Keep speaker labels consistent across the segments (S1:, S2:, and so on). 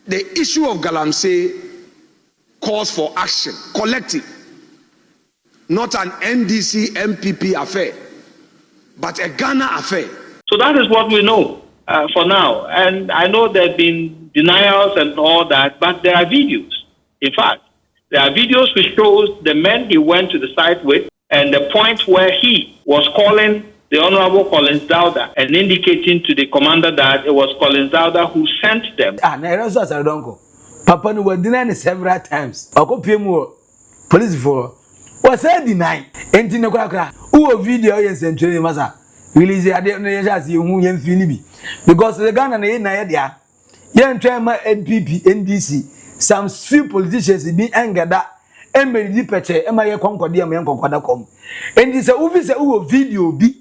S1: the issue of Galamsey calls for action, collective, not an NDC MPP affair, but a Ghana affair.
S2: So that is what we know for now. And I know there have been denials and all that, but there are videos. In fact, there are videos which shows the men he went to the site with and the point where he was calling the Honorable Collins Dowda and indicating to the commander that it was Collins Dowda who sent them.
S3: Papa no were denied several times. Police for was said denied. Enti ne kra who video yen century masa release ade no yen as hu yen finibi because the Ghana na yen dia yen try ma NPP NDC some few politicians be angada emeri peche ema ye konkode am yen konkoda kom enti se uvi se who video bi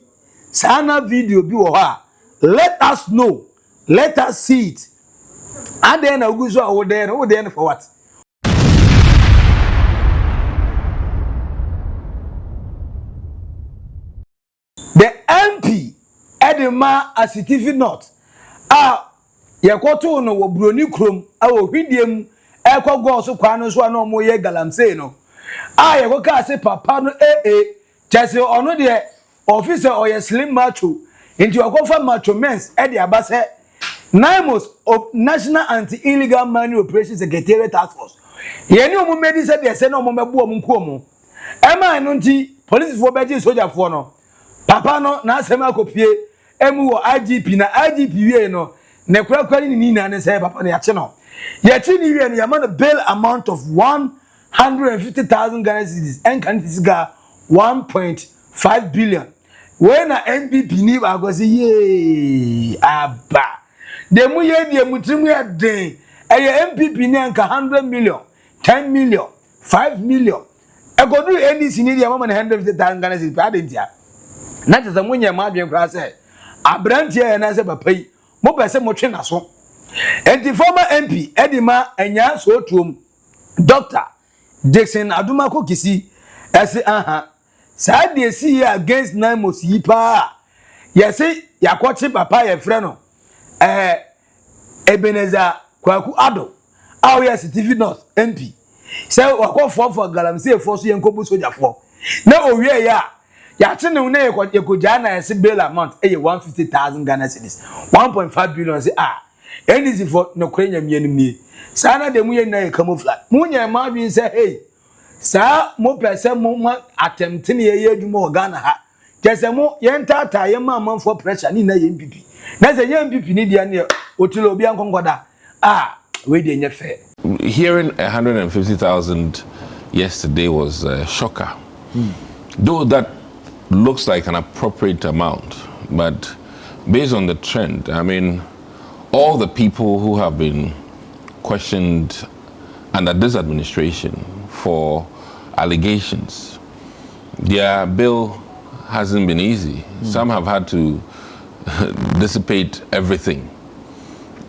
S3: sana video bi wo ha let us know, let us see it. And then I go so there for what? The MP Edema Asutifi North. Yakoto no Broni Krum, our Hidium, Echo Gosu Quanos, one or more Galamsey no. Yakoka say Papa no Chassis or no dear officer or a slim macho into a confirmed macho men's Eddie Abasse. NAIMOS of National Anti-Illegal Money Operations Secretariat Task Force. Yeni omo medi said they say no mo mebu omo nkuomo. Ema enunti police for beji soldier for no. Papa no na asema kopie emu wo IGP na IGP wie no ne kura kwari ni na ne say papa na yache no. Yache ni wie no yama bail amount of 150,000 Ghana cedis and can this ga 1.5 billion. When a MPP ni ba go say ye aba the muye the mutrimu ya den MPP ni anka 100 million 10 million 5 million e go do NDC ni dia mama 150,000 Ghana cedis pa dentia na tese munye ma adwen kra say abrantie ya na say papai mo pese mo twe na so enti former MP Edima anya so tuom Dr. Dixon Adumako Kisi ese sa de see against NAIMOS yipa ya say yakwoche papa ye frɛ no Ebeneza Kwaku Ado Asutifi North MP say wako for Galamsey for so yenkobu soldier for na owie ya tene una yekoja na ese bail amount 150,000 Ghana cedis 1.5 billion say anything for no kwenya mienu mi sana de mu ye na camouflage munye ma bi say hey sa mo pese mo attempt ne ye adwuma Ghana ha kese mo yentata ye ma for pressure ni na ye MPP na say ye MPP ni dia ne otilo obi ankonkoda we dey fair.
S4: Hearing 150,000 yesterday was a shocker. Though that looks like an appropriate amount, but based on the trend, I mean, all the people who have been questioned under this administration for allegations, their bill hasn't been easy. Some have had to dissipate everything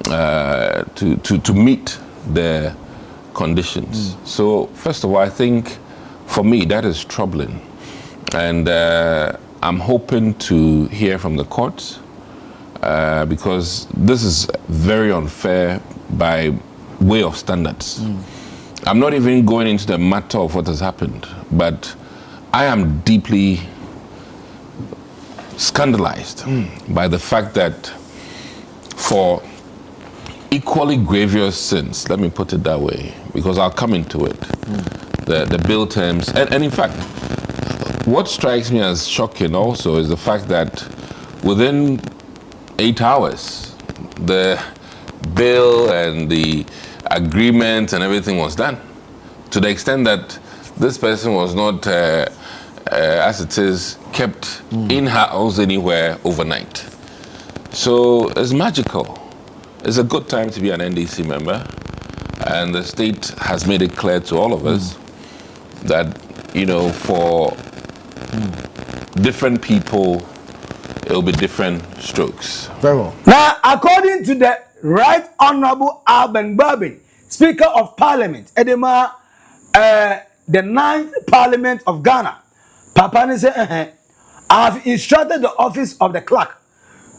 S4: to meet the conditions. So first of all, I think for me that is troubling, and I'm hoping to hear from the courts because this is very unfair by way of standards. I'm not even going into the matter of what has happened, but I am deeply scandalized by the fact that for equally grievous sins, let me put it that way, because I'll come into it, the bill terms, and in fact, what strikes me as shocking also is the fact that within 8 hours, the bill and the agreement and everything was done, to the extent that this person was not, as it is, kept in her house anywhere overnight. So it's magical. It's a good time to be an NDC member, and the state has made it clear to all of us that, you know, for different people, it will be different strokes.
S3: Very well. Now, according to the Right Honorable Alban Barbin, Speaker of Parliament, Edema, the 9th Parliament of Ghana, Papa said, I have instructed the office of the clerk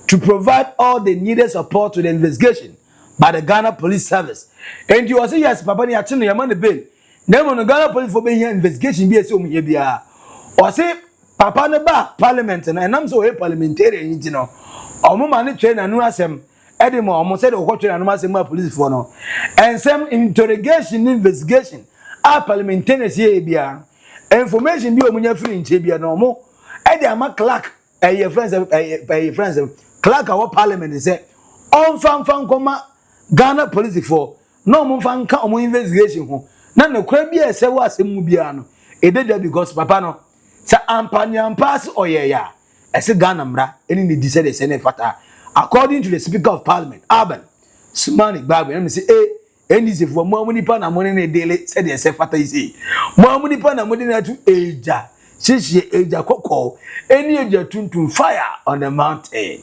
S3: to provide all the needed support to the investigation by the Ghana Police Service. And you say yes, Papa ni achino ya man bail. Name on the Ghana Police for being here investigation be so here bia. Or say Papa ne ba parliament and I'm so a parliamentarian you know. Omo man train anu asem edimo omo say the what train anu asem police for no. And some interrogation investigation a parliamentarians here bia. Information bi omunya free nche bia no omo e dey ama clerk friends clerk our parliament say on fan koma Ghana police for no mo fan ka omo investigation ho na no kra bia se wa asem mu bia no e dey there because papa no sa ampaniam pass oyeya e se Ghana mra eni ne decide say ne fata according to the speaker of parliament Urban Sumani Babu me say NDC for mo nipa na mo ne dele say dey say fata isi mo nipa na mo dey na to eja sisi eja kokko eni eja tuntun fire on the mountain.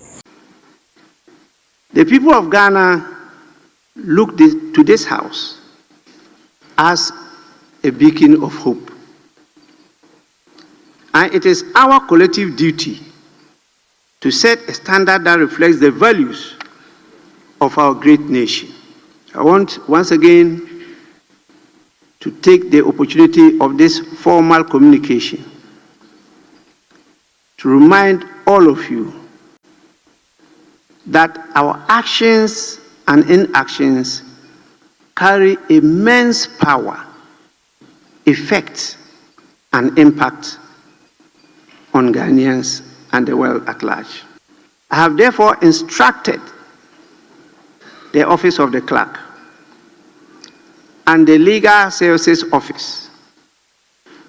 S5: The people of Ghana look to this house as a beacon of hope, and it is our collective duty to set a standard that reflects the values of our great nation. I want once again to take the opportunity of this formal communication to remind all of you that our actions and inactions carry immense power, effect, and impact on Ghanaians and the world at large. I have therefore instructed the Office of the Clerk and the Legal Services Office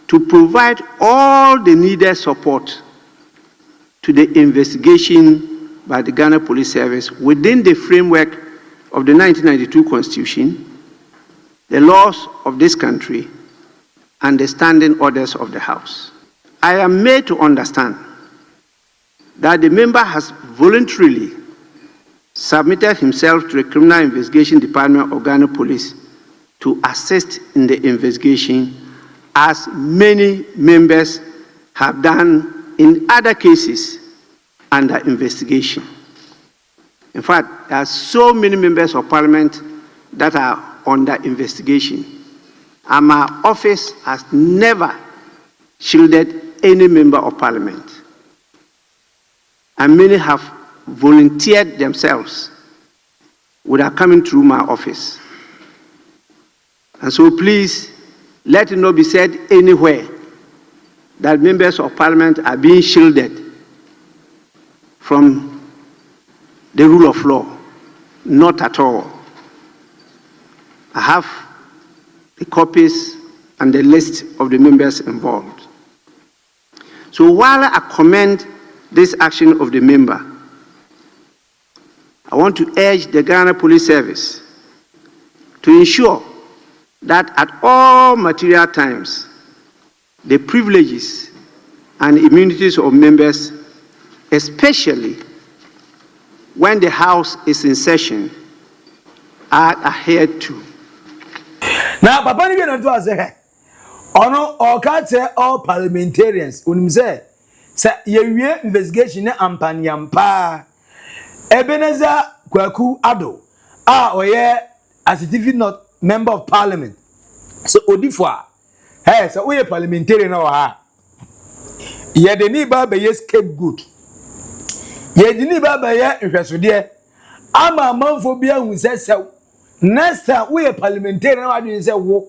S5: to provide all the needed support to the investigation by the Ghana Police Service within the framework of the 1992 Constitution, the laws of this country, and the standing orders of the House. I am made to understand that the member has voluntarily submitted himself to the Criminal Investigation Department of Ghana Police to assist in the investigation, as many members have done in other cases under investigation. In fact, there are so many members of parliament that are under investigation, and my office has never shielded any member of parliament. And many have volunteered themselves without coming through my office. And so please, let it not be said anywhere that members of parliament are being shielded from the rule of law. Not at all. I have the copies and the list of the members involved. So while I commend this action of the member, I want to urge the Ghana Police Service to ensure that at all material times, the privileges and immunities of members, especially when the House is in session, are adhered to.
S3: Now, Papa, you know what I say? Ono okate all parliamentarians unim say ye investigation na ampanyampa Ebenezer Kwaku Ado oye Asutifi not member of parliament so odifo hey so we parliamentarian na ha ye de ni ba be ye scapegoat ye de ni ba be ye nhwesode ama manfo bia hu sesew next time we parliamentarian na wadwen say wo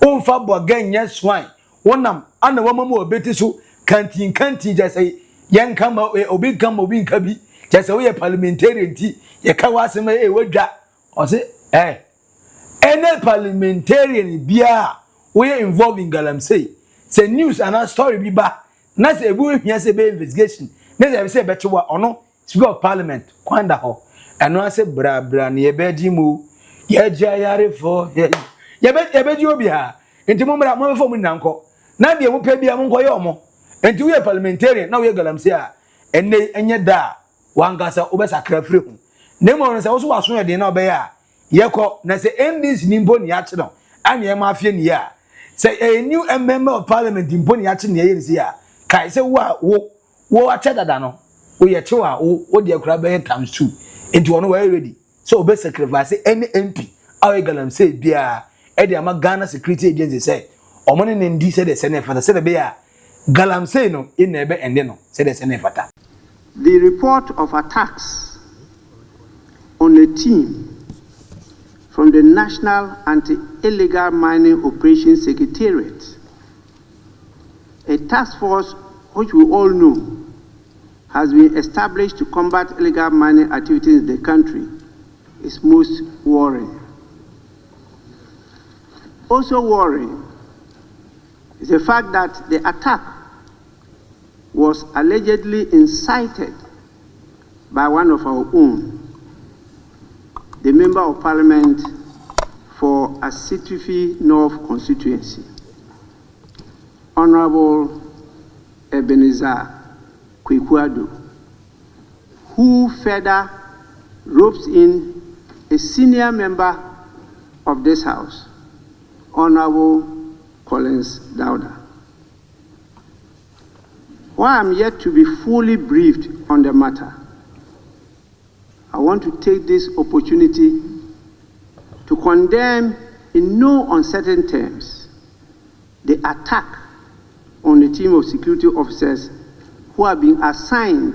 S3: Onfa boganya swine wonam ana wamama obeti so kantin just say yanka ma obi kama obi nka bi just say we parliamentarian ti ye ka wasema wadwa o say any parliamentarian bia we involved in Galamsey say news and a story bi ba na say ebu hia say be investigation na say be chewa ono speaker of parliament kwanda ho eno say bra na ye be di mu ye gya yare for yebe di obi ha enti mo mra mo fo mu nanko na de mo pa bia mo nkoye omo enti we parliamentarian na we Galamsey a enye da wangasa obesakra firi hu na mo no se wo so waso ye de na obe ya yeko na se NDC nimbo ni ya che no ane e ma afie ni ya se a new member of parliament nimbo ni ya che ne ye ni ya kai se wo ache dada no wo ye che wa wo de akura be times 2 enti wono we ready so obe sacrifice any MP awe Galamsey bia e de ama Ghana security agency say omone ne ndi say the senate fata say be ya Galamsey no in ebe ende no say the senate fata.
S5: The report of attacks on a team from the National Anti-Illegal Mining Operations Secretariat, a task force which we all know has been established to combat illegal mining activities in the country, is most worrying. Also worrying is the fact that the attack was allegedly incited by one of our own, the Member of Parliament for Asutifi North constituency, Honorable Ebenezer Kwekuado, who further ropes in a senior member of this House, Honorable Collins Dauda. While I'm yet to be fully briefed on the matter, I want to take this opportunity to condemn in no uncertain terms the attack on the team of security officers who are being assigned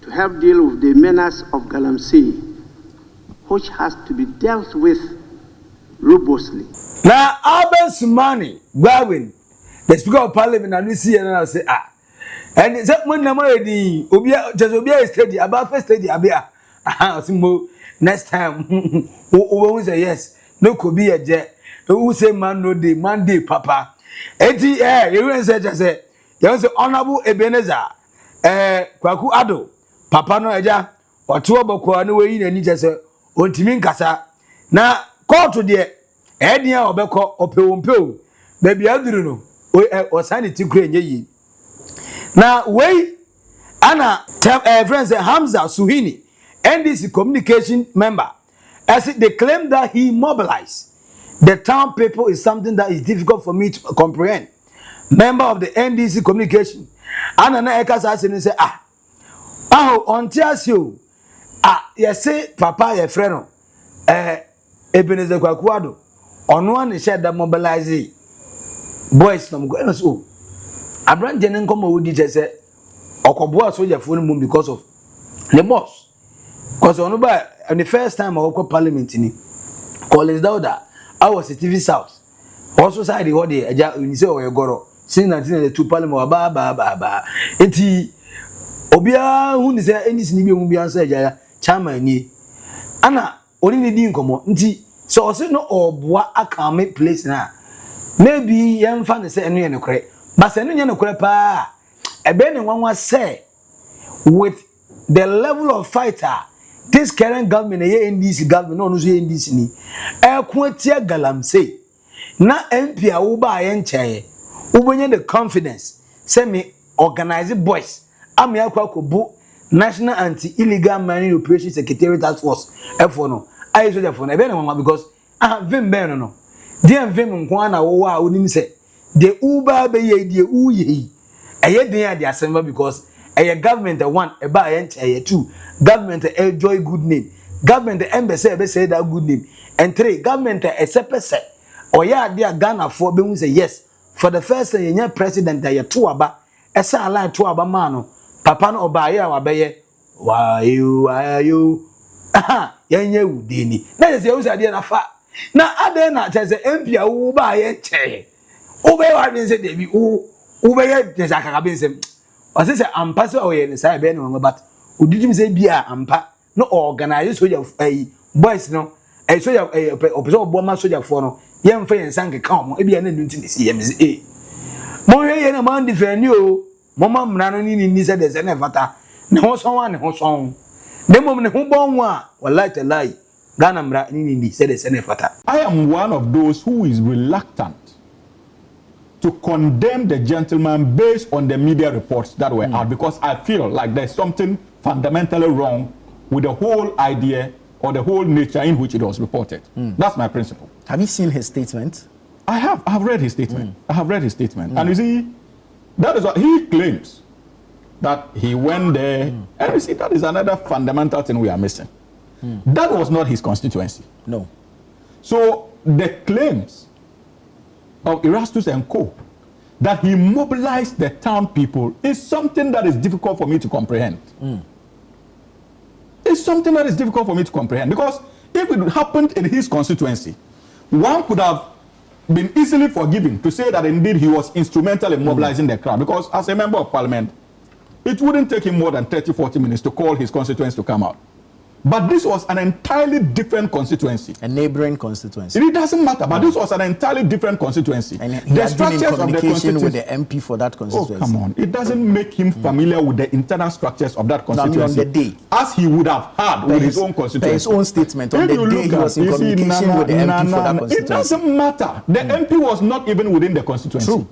S5: to help deal with the menace of Galamsey, which has to be dealt with robustly.
S3: Now, Albert Sumani, Gawin, the Speaker of Parliament, and we see and I say, and it's up when the Obia steady, about first steady, Abia. Next time, who say yes, no could be a jet, who say man no day, Monday, Papa. Eti you say you say Honorable Ebenezer Kwaku Ado Papa no eja oto obokwa no we ni je say ontimi nkasa na court de e dia obekọ opewompew ba bia duru no o sanity kura enye yi na we ana friends Hamza Suhini NDC communication member as they claim that he mobilized the town people is something that is difficult for me to comprehend. Member of the NDC communication. Anana Ekasa say ontias you. You say papa your friend Ebenezer Kwakuado. Ono an share that mobilize boys from go so. Abraham Jenen come with DJ say okoboa soldier phone mum because of the boss. Because on the first time I walk parliament ni Collins Dauda I was a TV South. Also side the holiday you say oyegoro since 1992 parliament ba enti obia hu ni say any sinibi mu bia say ja chairman ni ana oni ni di nkomo nti so say no oboa aka me place na maybe yemfa ne say eno ye ne kore but say eno ye ne kore pa ebe ne nwanwa say with the level of fighter this current government NDC government no say NDC ni ekwatia Galamsey na MP a wo ba ye ncheye wo bonye the confidence say me organize boys am ya kwakobu National Anti-Illegal Mining Operations Secretariat Task Force F1 no I so therefore e be na because vim ben no dey vim nko na wo a onim say the uba be ye die uye eye den ya dey assemble because a government one a ba a two government enjoy good name government embassy be say that good name and three government a sepese or ya dia Ghana for be say yes for the first time your president ya two aba esa line two aba man no papa no oba ya wa be ye why you yenye udini na say you say dia na fa na ade na say MP a wo ba ye che wo be wa bin say debi wo be ye dey sakaka bin say I say ampa so we inside be no but udidi say bia ampa no organize soldier boys no soldier opeso oboma soldier for no yemfa yensanke ka omo e bia na nti ne si yemze mo ye na man defend o mo ma mra no ni say de na fata na ho son wa ne ho son de mo ne ho bon wa wallahi talai Ghana mra ni say de na fata.
S6: I am one of those who is reluctant to condemn the gentleman based on the media reports that were out because I feel like there's something fundamentally wrong with the whole idea or the whole nature in which it was reported. That's my principle.
S7: Have you seen his statement?
S6: I have read his statement. I have read his statement. And you see, that is what he claims, that he went there. And you see, that is another fundamental thing we are missing. That was not his constituency.
S3: No.
S6: So the claims of Erastus and co. that he mobilized the town people is something that is difficult for me to comprehend. It's something that is difficult for me to comprehend, because if it happened in his constituency, one could have been easily forgiven to say that indeed he was instrumental in mobilizing the crowd, because as a member of parliament, it wouldn't take him more than 30-40 minutes to call his constituents to come out. But this was an entirely different constituency.
S3: A neighboring constituency.
S6: It doesn't matter, but this was an entirely different constituency.
S3: And he had been in communication with the MP for that constituency.
S6: Oh, come on. It doesn't make him familiar with the internal structures of that constituency.
S3: No, I mean on the day.
S6: As he would have had with his own constituency.
S3: His own statement. On the day he was in communication with the MP for that constituency.
S6: It doesn't matter. The MP was not even within the constituency. True.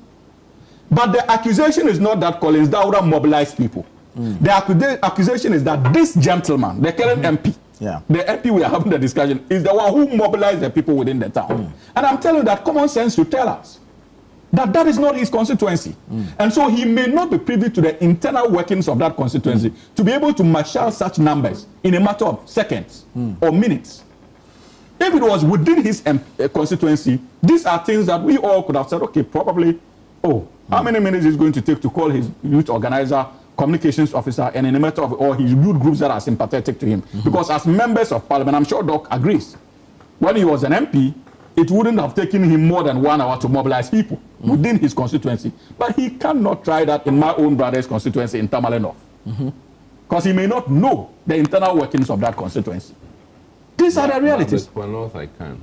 S6: But the accusation is not that Collins Daura mobilized people. The accusation is that this gentleman, the current MP, the MP we are having the discussion, is the one who mobilized the people within the town. And I'm telling you that common sense should tell us that that is not his constituency. And so he may not be privy to the internal workings of that constituency to be able to marshal such numbers in a matter of seconds or minutes. If it was within his constituency, these are things that we all could have said, okay, probably, how many minutes is going to take to call his youth organizer, communications officer, and in a matter of all his youth groups that are sympathetic to him. Because as members of parliament, I'm sure Doc agrees, when he was an MP, it wouldn't have taken him more than 1 hour to mobilize people within his constituency. But he cannot try that in my own brother's constituency in Tamale North. Because he may not know the internal workings of that constituency. These are the realities.
S4: But North I can.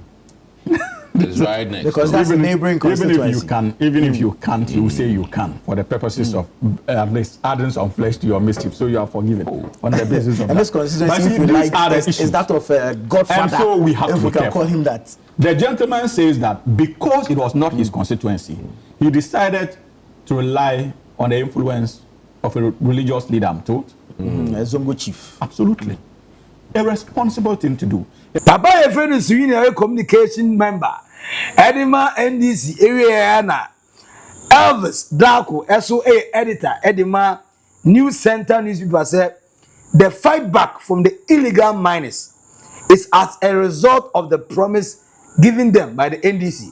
S4: It's right next.
S3: Because that's a neighboring constituency.
S6: Even if you can't, you say you can for the purposes of at least adding some flesh to your mischief, so you are forgiven on the basis of
S3: and this constituency, if you like, is that of a godfather.
S6: And so we have
S3: if
S6: to
S3: we can call him that.
S6: The gentleman says that because it was not his constituency, he decided to rely on the influence of a religious leader, I'm told.
S3: A Zongo chief.
S6: Absolutely. A responsible thing to do.
S3: Papa, a friend is a communication member. Edima NDC area na Elvis Darko SOA editor Edima News Center newspaper said the fight back from the illegal miners is as a result of the promise given them by the NDC.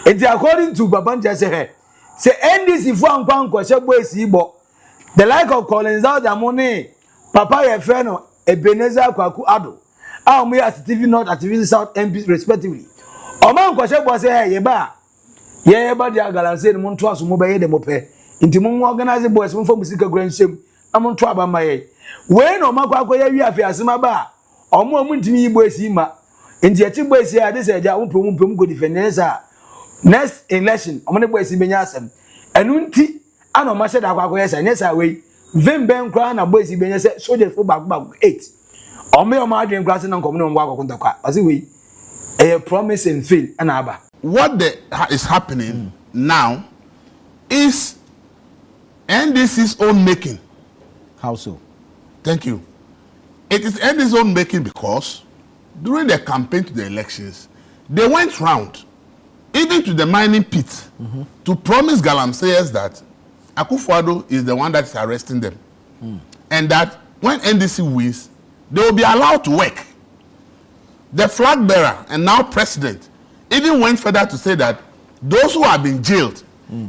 S3: And according to Babanja say NDC for ankwan kwase boys ibo the like of Collins out the money Papa your friend Ebenezer Kwaku Ado we Asutifi North Asutifi South MP respectively. Oman kwase boy say yeba yeba dia GALAMSEY no nto aso mo be ye dem pe nti mo organize boys mo fo musika granshem am nto aba maye we no makwa ya wi afi asema ba omo ntimi boys ma nti echi boys ya de say ja wo pem go defenders next election omo ne boys benya asem enu nti ana ma she da akwa yes anya say we vemben kra na boys benya say soldiers for back 8 omo ma adwen kra se na nkomo no ngwa akwa ntakwa ase we a promise and fail and aba.
S7: What is happening now is NDC's own making.
S3: How so?
S7: Thank you. It is NDC's own making because during the campaign to the elections, they went round, even to the mining pit, to promise GALAMSEYers that Akufo-Addo is the one that is arresting them. And that when NDC wins, they will be allowed to work. The flag bearer and now president even went further to say that those who have been jailed,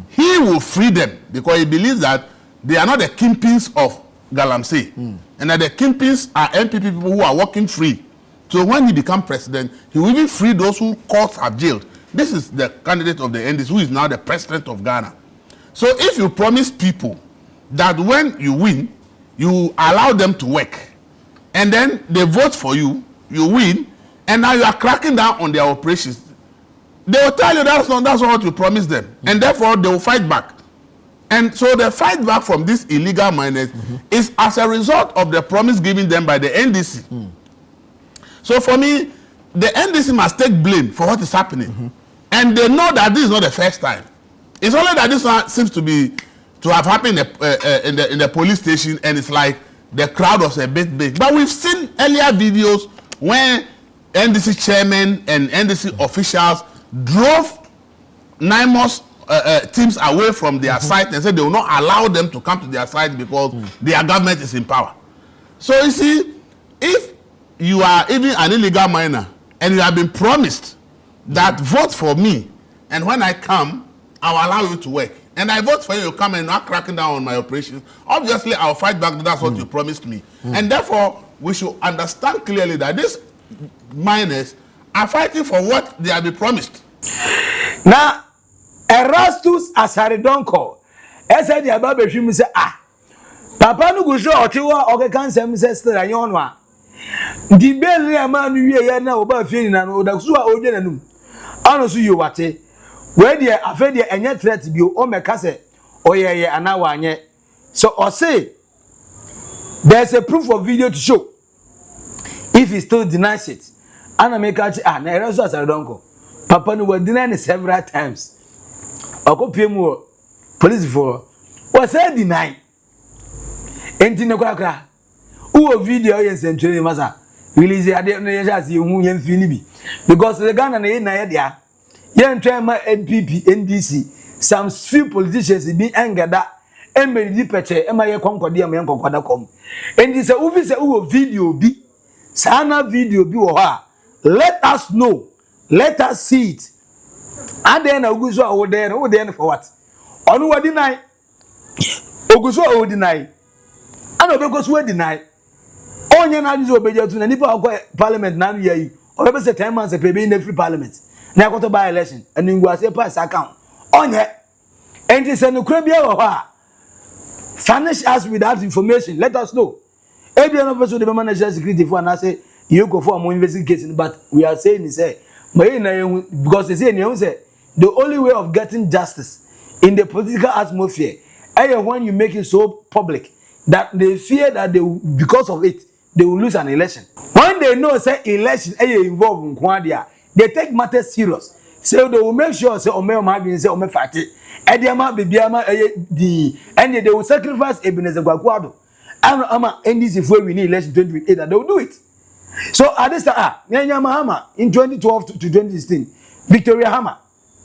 S7: he will free them because he believes that they are not the kingpins of GALAMSEY, and that the kingpins are NPP people who are working free. So when he becomes president, he will even free those who courts have jailed. This is the candidate of the NDC who is now the president of Ghana. So if you promise people that when you win, you allow them to work, and then they vote for you, you win, and now you are cracking down on their operations, they will tell you that's not what you promised them, and therefore they will fight back. And so the fight back from these illegal miners is as a result of the promise given them by the NDC. So for me, the NDC must take blame for what is happening, and they know that this is not the first time. It's only that this one seems to have happened in the police station, and it's like the crowd was a bit big. But we've seen earlier videos when NDC chairman and NDC officials drove NAIMOS teams away from their site and said they will not allow them to come to their site because their government is in power. So you see, if you are even an illegal miner and you have been promised that vote for me, and when I come, I'll allow you to work. And I vote for you, you come and not cracking down on my operations. Obviously, I'll fight back. That's what you promised me. And therefore, we should understand clearly that these miners are fighting for what they have been promised.
S3: Now, Erastus Asaridonko, said the Ababe Shim say, Papa no go show Otiwa or cancer, sister, and Yonwa. The Billian man you now about feeling and Odasua Odenum. Honestly, you what eh? Where the affair and yet threat be o me kase or yeah and now one yet. So or say there's a proof of video to show if he still denies it. And I make out na Erastus Asaridonko. Papa no was denied several times. I go pay more police for was I deny. Enti ne kwakra. Who video yes and training masa. Release the idea no you who yen feel bi. Because the Ghana na dia. Yen try ma NPP NDC some few politicians be angered that and me peche e ma ye konkodi am yen konkoda kom. Enti se ufi se who video bi. Sana video bi wo ha. Let us know. Let us see it. And then Oguso over there for what? On what deny? Oguso over deny. And Obekos we deny. Onye na dizo obeje to na nipa akwa parliament na no yayi. Obe say 10 months e be in free parliament. Na akoto by election. And ngwa say pass account. Onye. Enti se no kra bia wo ha. Furnish us with that information. Let us know. Every other person the manager security for and say you go for more investigation, but we are saying is say because they say the only way of getting justice in the political atmosphere is when you make it so public that they fear that they will, because of it they will lose an election. When they know say election involved in Kwandia, they take matters serious. So they will make sure say Ome Mabin say Ome Fati, Ediama Bibiama and they will sacrifice Ebenezer Gwakwado. And Ama NDC if we need election 2028 that they will do it. So at this time, Nyanyama in 2012 to 2016, Victoria Hammer,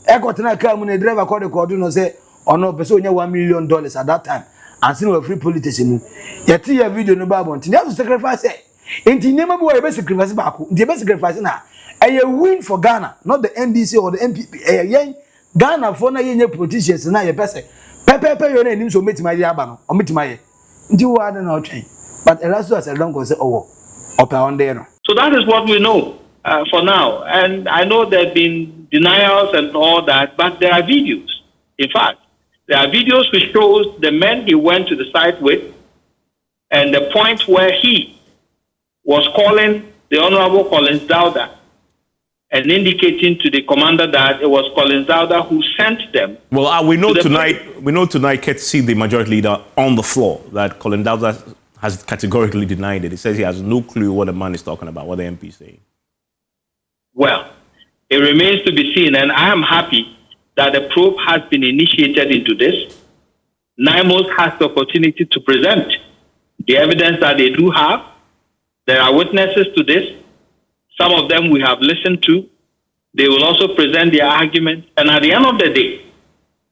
S3: Ekotana Kamune driver called the Corduno say, or no, person $1 million at that time, and seen a free politician. Yet, a video no Babon, you have to sacrifice it. And you never go a best sacrifice back, the best sacrifice now. A win for Ghana, not the NDC or the MPP. A young Ghana for na young politicians and now your best. Pepe, your name so meet my yabano, or meet my. Do I don't know change. But Erastus I don't go say, oh. So
S2: that is what we know for now. And I know there have been denials and all that, but there are videos. In fact, there are videos which shows the men he went to the site with and the point where he was calling the Honorable Collins Dauda and indicating to the commander that it was Collins Dauda who sent them.
S8: Well, we know tonight, courtesy the majority leader on the floor, that Collins Dauda has categorically denied it. He says he has no clue what the man is talking about, what the MP is saying.
S2: Well, it remains to be seen, and I am happy that the probe has been initiated into this. NAIMOS has the opportunity to present the evidence that they do have. There are witnesses to this. Some of them we have listened to. They will also present their arguments. And at the end of the day,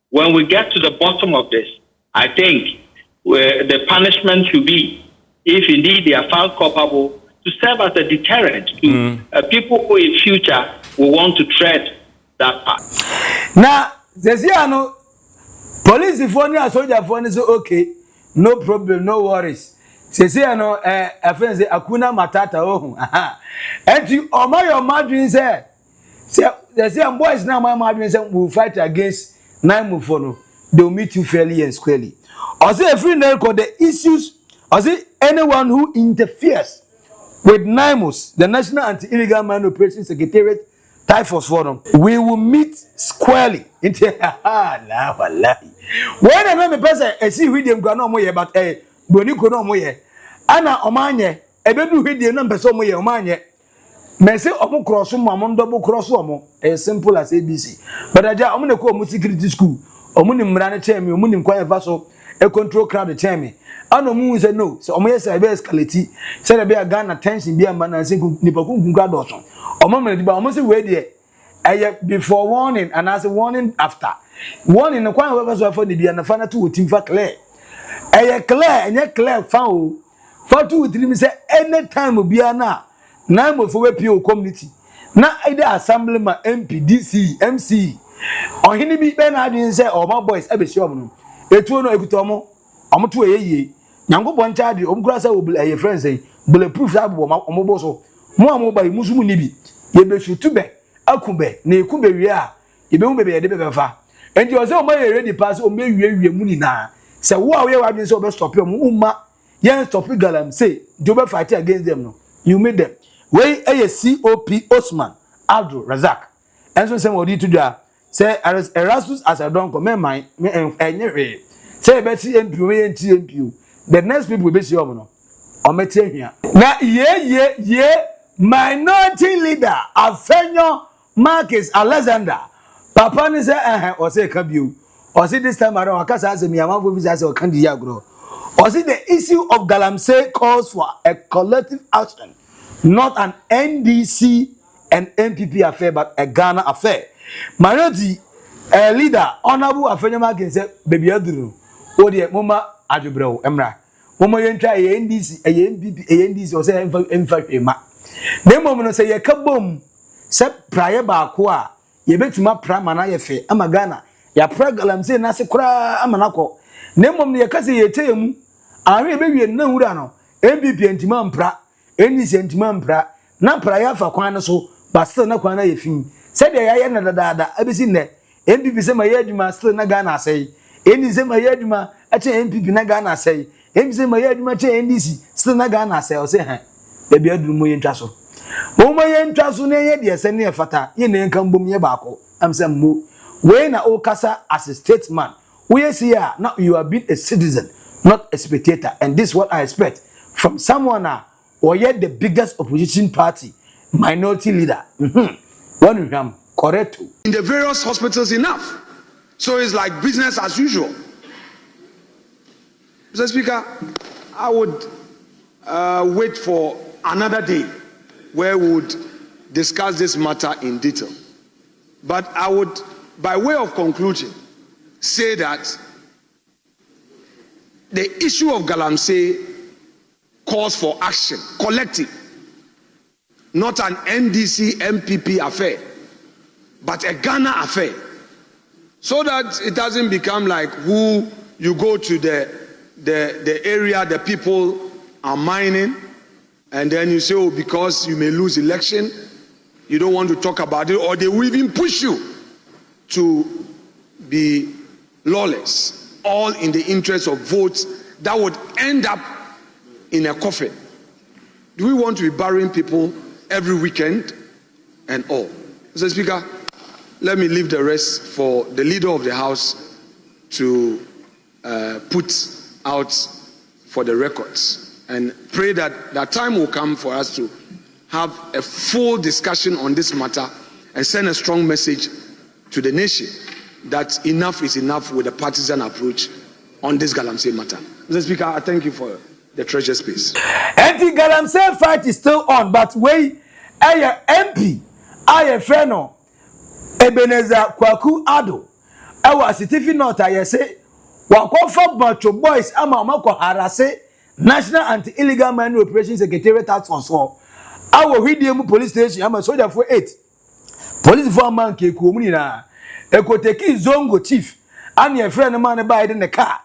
S2: when we get to the bottom of this, I think where the punishment should be, if indeed they are found culpable, to serve as a deterrent to people who in future will want to tread that path.
S3: Now, the police phone and soldier phone is okay, no problem, no worries. Sesiano, a friend say Akuna Matata. Oh, and you, oh my, your margin say, the same boys now, my margin will fight against NAIMOS. They'll meet you fairly and squarely. Or say a free record the issues, or say anyone who interferes with NAIMOS, the National Anti-Illegal Mine Operations Secretariat Task Force Forum, we will meet squarely. When another person see William Granomoye, but Bonico no moye, Anna Omanye, a bedu video number so moye Omanye, may say Omo Crossum, Mamon double crossomo, as simple as ABC. But I just want to call security school, Omunim Rana Chemi, Omunim Quiet Vassal. A control crowd the chairman. I know moon said no, so almost a best quality. Said a bear gun attention be a man and single Nipakun graduation. Or moment, but almost away there. Before warning and as a warning after. Warning the quite was for the be and the final two team for Claire. A Claire and yet Claire found for 2 3 minutes any time will be a now. NAIMOS for PO community. Na either assemblyman MPDC MC or hini bi ben adin say or my boys ebesi omo etu no ekuto omo to eyeye nyango bon charge omkura say obul eye friends say bulletproof that omo bo so mo amu ba musu mu ni bi ye be shutu be akube na ekube wie a ye be hu be ye de be fa enti o say o ma ye ready pass o me wie mu ni na say wo a we wa bin say o be stop you umma yen stop Galamsey do be fight against them no you made them wey COP Osman Abdul Razak enso say we to do say Erasmus as I don't come my enye say be see MP we enti MP the next people be see omo no o meti ahia na ye minority leader Afenyo Marcus Alexander papa ni say o say kabio o say this time around akasa say me amafo bi say o kan di agro o say the issue of Galamsey calls for a collective action, not an NDC and MPP affair, but a Ghana affair. Minority leader, Honorable Afenyo Marcus say, baby aduru, o de mama adubro emra. Mama yentra NDC, MPP, NDC, or say emfa. The moment say ye kabom, say prayer ba kwa, ye betima pra mana ye fe, ama Ghana, ya pra Galamsey na se kura amanako. The moment ye kase ye temu. Ari be na wura no MPP antima mpra NDC antima mpra na pra ya fa kwan no so ba still na kwan na ye fin se de ya na dada abisi ne MPP se ma ye adwuma still na Ghana asai NDC ma ye adwuma a che MPP na Ghana asai MPP se ma ye adwuma che NDC still na Ghana asai o se ha be bia duru mo ye ntwa so mo ma ye ntwa so na ye de se ne fata ye ne nkan bom ye baako am se mo we na o kasa as a statesman we see here now you are being a citizen, not a spectator, and this is what I expect from someone or yet the biggest opposition party, minority leader. One of them, correct.
S1: In the various hospitals, enough. So it's like business as usual. Mr. Speaker, I would wait for another day where we would discuss this matter in detail. But I would, by way of conclusion, say that the issue of Galamsey calls for action, collective, not an NDC MPP affair, but a Ghana affair, so that it doesn't become like who you go to the area the people are mining, and then you say, oh, because you may lose election, you don't want to talk about it, or they will even push you to be lawless, all in the interest of votes that would end up in a coffin. Do we want to be burying people every weekend and all? Mr. Speaker, let me leave the rest for the leader of the House to put out for the records, and pray that that time will come for us to have a full discussion on this matter and send a strong message to the nation that enough is enough with the partisan approach on this Galamsey matter. Mr. Speaker, I thank you for the treasure space.
S3: Anti-Galamsey fight is still on, but wait, a MP, a friend, Ebenezer Kwaku Ado, our Asutifi North, I say, Wakofa Macho Boys, Amamako Harase, National Anti-Illegal Mining Operations Secretariat Task Force, our Hidium Police Station, I'm a soldier for 8. Police for a man, Kekumina. Ekoteki zongo chief and your friend man buy in the car.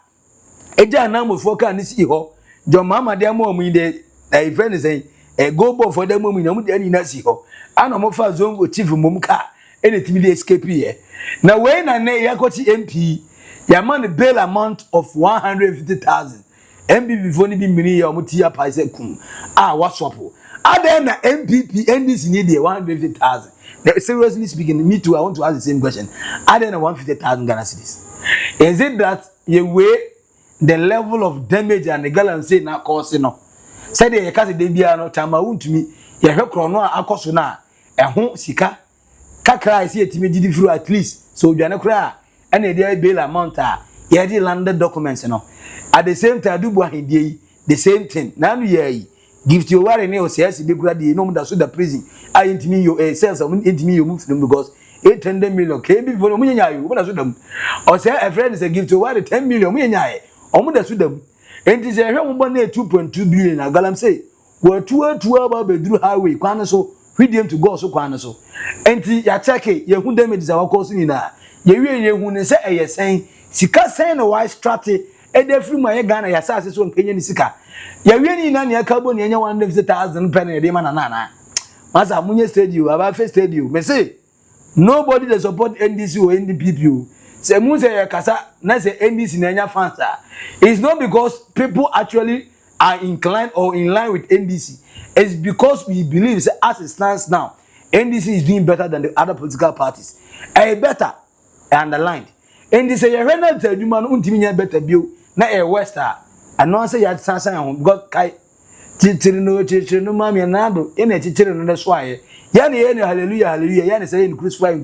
S3: Eja namu foka ni si ho. Jo mama dia mo mu de e friend say e go bo for dem mu na mu de ni na si ho. Ana mo fa zongo chief mum car anything dey escape here. Na we na ne yakoti MP ya man bail amount of 150,000. MPP before ni bi mini ya mo tia pa say kum. Wasopo. Ada na MPP NDC ni dey 150,000. Seriously speaking, me too, I want to ask the same question. Are there 150,000 Ghana cedis? Is it that you weigh the level of damage and the Galamsey na cause no? Say the case de bia no tama wuntumi ye hwekro no akoso na ehho sika kakra ise etimi gidi through at least so dwane kra and e dey bail amount ye dey landed documents no at the same time do buahindie the same thing na no ye gift you ware ne o CS be kura dey no mu da so the prison I intimi yo sales intimi yo move them because 800 million KB for mu nyanya yo mu da so dem o say a friend is a gift you ware 10 million mu nyanya o mu da so dem enti say hwe mu bo na 2.2 billion na Galamsey were two about bedroom highway, kwan so, hwidiam to go so kwan so. Enti ya check it, ye hu damage za wakosi ni na. Ye wie ye hu ne se eye sen, sika sen no wise strate, e de free ma ye Ghana ya sase so nkenye ni sika. Ye wie ni na ne akabo ne nya 150,000 penny de ma na. Masa munye stadium, aba first stadium. Me say nobody that support NDC or NDPP. Say mun say kasa na say NDC na nya fans. It's not because people actually are inclined or in line with NDC. It's because we believe say, as it stands now, NDC is doing better than the other political parties. Better underlined. NDC ye rena taduma no untimi nya better bio na wester. And no say ya sansan because kai chichiri no mami anado ene chichiri no so aye ya ne hallelujah hallelujah ya ne say in crucify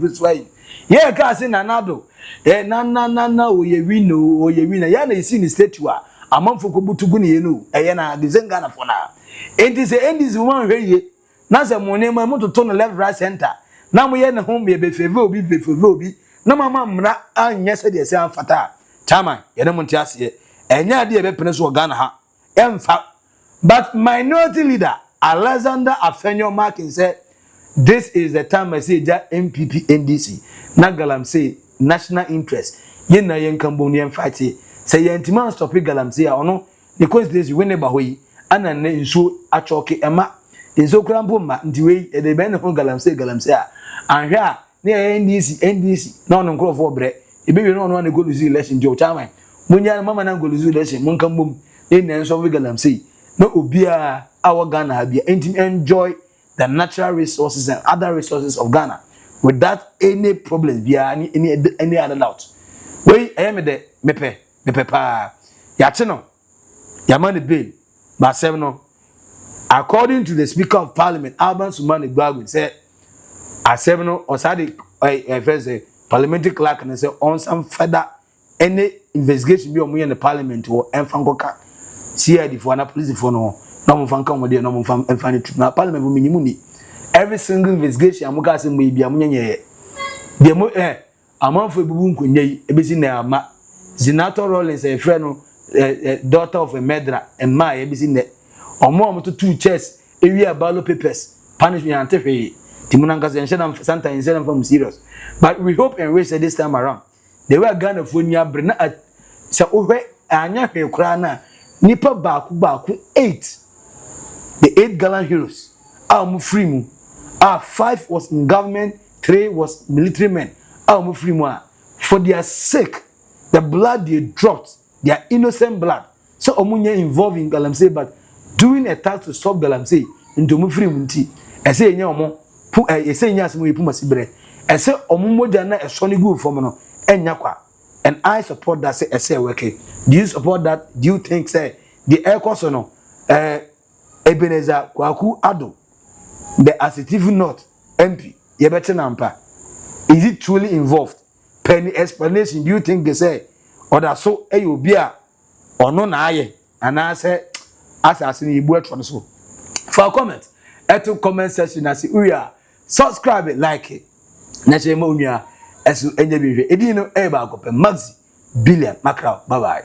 S3: ya ka say nanado na o ye win ya na isi ni statue amanfo ko butugu ne ye no na dizenga na fona enti say endis woman hweye na say mo ne ma mo toto no left right center na mo ye ne ho me be favor obi na mama mra anya se de se amfata chama ye ne mo ntiase enya de be pene so Ghana ha emfa. But minority leader Alexander Afenyo Markin said, this is the time I say that MPP NDC, na Galamsey national interest. Yen na yen Cambodian fight. Say yen timan stop Galamsey ono. Because this you win bahoi. Ana ne insu achoke ema. Inso krampo ma ndiwe e de ben ho Galamsey a. Anhwa ne NDC na ono nkro for bre. E be we no no na go lose election jo chairman. Munya mama na go lose election mun kan bom. E na enso Galamsey. No obia our Ghana habia and enjoy the natural resources and other resources of Ghana without any problems bia any other doubt. We am the mepe pa ya cheno ya man bill ba 7 no according to the Speaker of Parliament Alban Sumani Gbagbo said a 7 no osade first parliamentary clerk and say on some further any investigation be on in the parliament or enfankoka CID for na police for no mo fanka mo de no mo fam enfani na parliament mo minimu ni every single investigation amuka se mo bia mo nyenye de mo amanfo ebubu nkonye yi ebesi na ama Zinato Rollins e friend no daughter of a murderer and my ebesi ne omo to two chairs area ballot papers punishment antefei timunanga se enshana santa enshana from serious but we hope and wish that this time around they were Ghana for nya bre na se ohwe anya hwe kra na nipa baku 8 the 8 gallant heroes mu free mu 5 was in government 3 was military men mu free mu for their sake the blood they dropped their innocent blood so omunye involved in Galamsey but doing a task to stop Galamsey into mu free mu nti ese enya omo ese enya asemo yipu masibre ese omo moja na eso ne gu fom no enya kwa. And I support that say okay. Do you support that? Do you think say the air course or no? Ebenezer Kwaku Ado, the Asutifi North MP, Yebete Nampa. Is it truly involved? Penny explanation, do you think they say or that so ayobia or no naye? And I say assassin you work for the so. For a comment, at the comment section as we are subscribe it, like it. Nache Monia. Esu enye biwe edino eba ko pe Maxi Billian Macra bye bye.